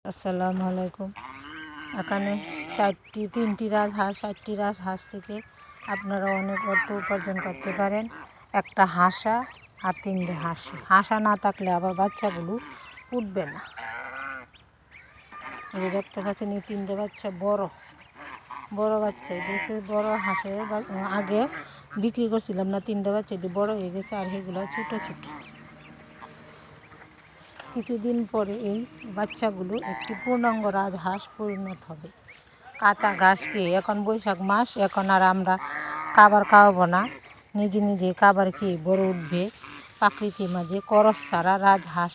আসসালামু আলাইকুম। এখানে তিনটি রাজহাঁস, 4টি রাজহাঁস থেকে আপনারা অনেক অর্থ উপার্জন করতে পারেন। একটা হাঁসা আর 3টে হাঁসি। হাঁসা না থাকলে আবার বাচ্চাগুলো উঠবে না। এই যে দেখতে পাচ্ছেন, এই 3টে বাচ্চা বড় বাচ্চা। এই বড় হাঁসের আগে বিক্রি করছিলাম না, 3টে বাচ্চা এটি বড় হয়ে গেছে, আর এগুলো ছোটো ছোটো। কিছুদিন পরে এই বাচ্চাগুলো একটি পূর্ণাঙ্গ রাজহাঁস পরিণত হবে। কাঁচা ঘাস খেয়ে, এখন বৈশাখ মাস, এখন আর আমরা খাবার খাওয়াবো না, নিজে নিজে খাবার খেয়ে বড় উঠবে। প্রকৃতির মাঝে খরচ ছাড়া রাজহাঁস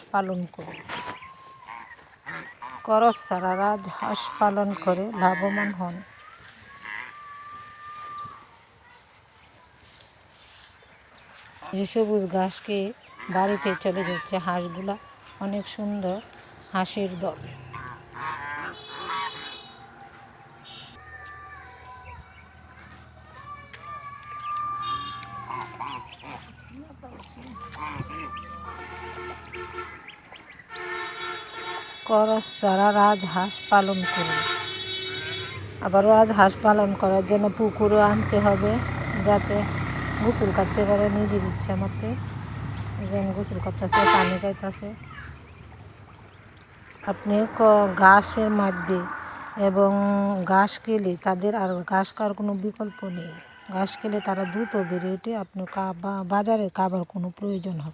পালন করে, লাভবান হন। যে সবুজ ঘাস খেয়ে বাড়িতে চলে যাচ্ছে হাঁসগুলা, অনেক সুন্দর হাঁসের দল। খরচ ছাড়া রাজহাঁস পালন করুন। আবার রাজহাঁস পালন করার জন্য পুকুরও আনতে হবে, যাতে গোসল করতে পারে নিজের ইচ্ছা মতে। যেন গোসল করতেছে, পানি খাইতেছে। আপনি ঘাসের মধ্যে এবং ঘাস খেলে তাদের আর ঘাস খাওয়ার কোনো বিকল্প নেই। ঘাস খেলে তারা দ্রুত বেড়ে ওঠে, আপনি বাজারে খাবার কোনো প্রয়োজন হবে।